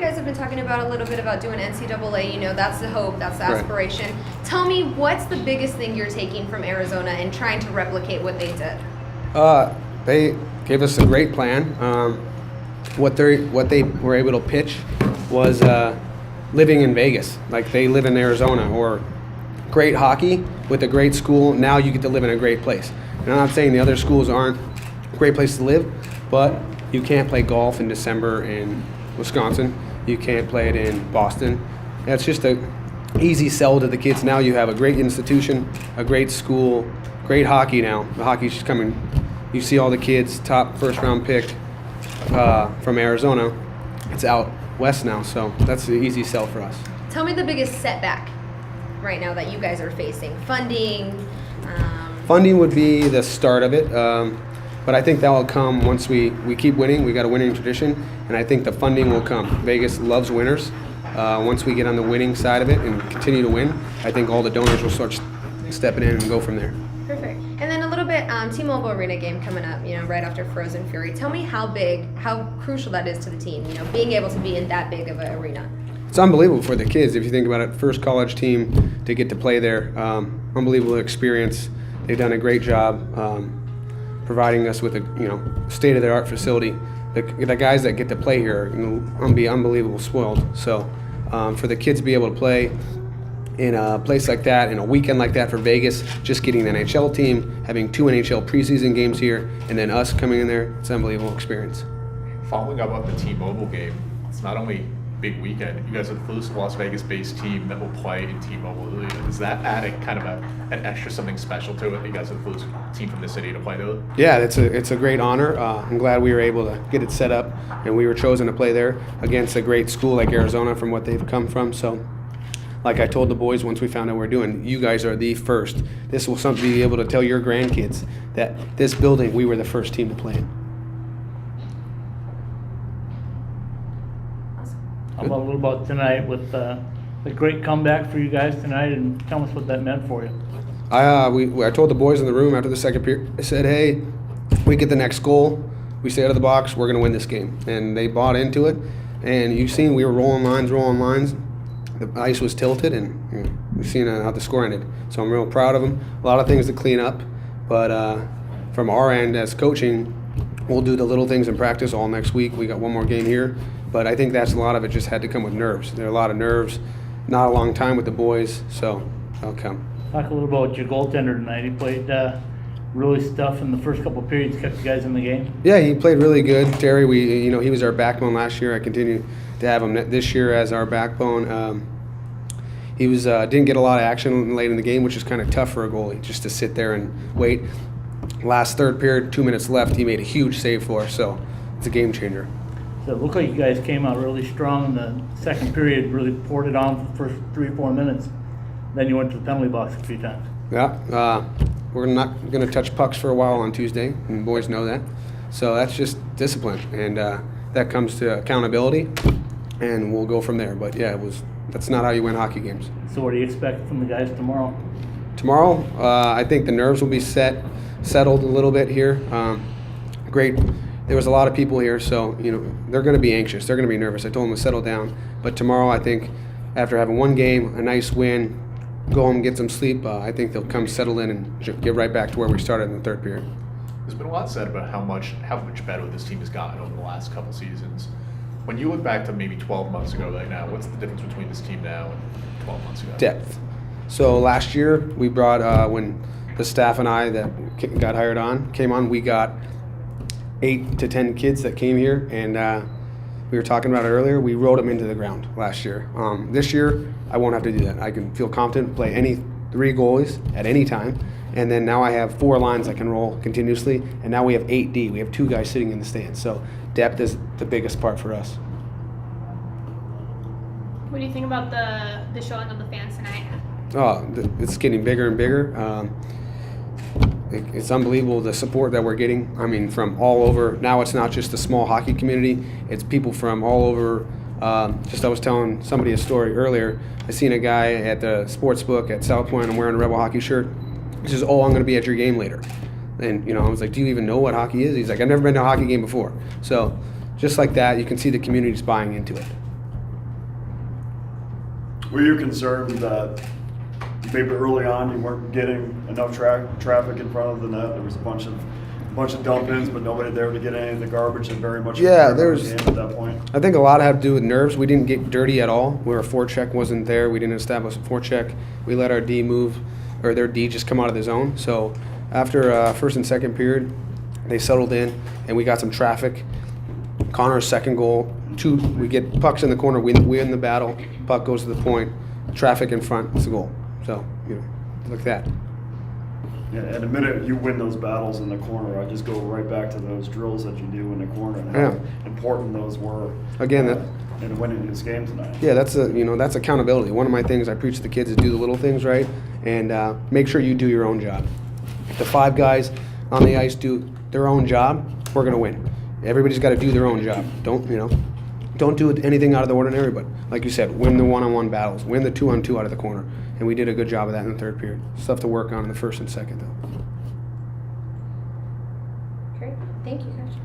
You guys have been talking about a little bit about doing NCAA, that's the hope, that's the Right. aspiration. Tell me, what's the biggest thing you're taking from Arizona and trying to replicate what they did? They gave us a great plan. What they were able to pitch was living in Vegas, like they live in Arizona, or great hockey with a great school. Now you get to live in a great place. And I'm not saying the other schools aren't a great place to live, but you can't play golf in December in Wisconsin. You can't play it in Boston. That's just a easy sell to the kids. Now you have a great institution, a great school, great hockey now. The hockey's just coming. You see all the kids, top first-round pick from Arizona. It's out west now, so that's an easy sell for us. Tell me the biggest setback right now that you guys are facing. Funding. Funding would be the start of it, but I think that will come once we keep winning. We got a winning tradition, and I think the funding will come. Vegas loves winners. Once we get on the winning side of it and continue to win, I think all the donors will start stepping in and go from there. Perfect. And then a little bit, T-Mobile Arena game coming up, right after Frozen Fury. Tell me how crucial that is to the team, being able to be in that big of an arena. It's unbelievable for the kids. If you think about it, first college team to get to play there, unbelievable experience. They've done a great job providing us with a state-of-the-art facility. The guys that get to play here are going to be unbelievable spoiled. So for the kids to be able to play in a place like that, in a weekend like that for Vegas, just getting the NHL team, having 2 NHL preseason games here, and then us coming in there, it's an unbelievable experience. Following up on the T-Mobile game, it's not only big weekend, you guys are the first Las Vegas-based team that will play in T-Mobile Arena. Is that adding kind of an extra something special to it? You guys are the first team from the city to play to it? Yeah, it's a great honor. I'm glad we were able to get it set up, and we were chosen to play there against a great school like Arizona from what they've come from. So, like I told the boys once we found out what we're doing, you guys are the first. This will something be able to tell your grandkids that this building, we were the first team to play in. How about a little about tonight with the great comeback for you guys tonight, and tell us what that meant for you. I told the boys in the room after the second period, I said, hey, we get the next goal, we stay out of the box, we're going to win this game. And they bought into it, and you've seen we were rolling lines. The ice was tilted, and we've seen how the score ended. So I'm real proud of them. A lot of things to clean up, but from our end as coaching, we'll do the little things in practice all next week. We got one more game here, but I think that's a lot of it just had to come with nerves. There are a lot of nerves, not a long time with the boys, so that'll come. Talk a little about your goaltender tonight. He played really tough in the first couple of periods, kept you guys in the game. Yeah, he played really good. Terry, he was our backbone last year. I continue to have him this year as our backbone. He didn't get a lot of action late in the game, which is kind of tough for a goalie, just to sit there and wait. Last third period, 2 minutes left, he made a huge save for us, so it's a game changer. So it looked like you guys came out really strong in the second period, really poured it on for the first 3 or 4 minutes. Then you went to the penalty box a few times. Yeah, we're not going to touch pucks for a while on Tuesday, and boys know that. So that's just discipline, and that comes to accountability, and we'll go from there. But yeah, that's not how you win hockey games. So what do you expect from the guys tomorrow? Tomorrow, I think the nerves will be settled a little bit here. Great. There was a lot of people here, so they're going to be anxious. They're going to be nervous. I told them to settle down. But tomorrow, I think, after having one game, a nice win, go home and get some sleep, I think they'll come settle in and get right back to where we started in the third period. There's been a lot said about how much better this team has gotten over the last couple seasons. When you look back to maybe 12 months ago right now, what's the difference between this team now and 12 months ago? Depth. So last year, we brought, when the staff and I that got hired on came on, we got 8 to 10 kids that came here, and we were talking about it earlier, we rode them into the ground last year. This year, I won't have to do that. I can feel confident, play any 3 goalies at any time, and then now I have 4 lines I can roll continuously, and now we have 8D. We have 2 guys sitting in the stands, so depth is the biggest part for us. What do you think about the showing of the fans tonight? Oh, it's getting bigger and bigger. It's unbelievable the support that we're getting. I mean, from all over. Now it's not just the small hockey community. It's people from all over. I was telling somebody a story earlier. I seen a guy at the sports book at South Point. I'm wearing a Rebel hockey shirt. He says, "Oh, I'm going to be at your game later." And I was like, "Do you even know what hockey is?" He's like, "I've never been to a hockey game before." So just like that, you can see the community's buying into it. Were you concerned that maybe early on you weren't getting enough traffic in front of the net? There was a bunch of dump-ins, but nobody there to get any of the garbage, and very much Yeah, the there's- game at that point. I think a lot had to do with nerves. We didn't get dirty at all. Where our forecheck wasn't there, we didn't establish a forecheck. We let our D move, or their D just come out of the zone. So after first and second period, they settled in, and we got some traffic. Connor's second goal, we get pucks in the corner, we win the battle, puck goes to the point, traffic in front, it's a goal. So, look at that. Yeah, and the minute you win those battles in the corner, I just go right back to those drills that you do in the corner and how Yeah. important those were. Again, that- in winning this game tonight. Yeah, that's accountability. One of my things I preach to the kids is do the little things right, and make sure you do your own job. If the 5 guys on the ice do their own job, we're gonna win. Everybody's got to do their own job. Don't do anything out of the ordinary. But like you said, win the one-on-one battles, win the 2-on-2 out of the corner, and we did a good job of that in the third period. Stuff to work on in the first and second, though. Great. Thank you, Coach.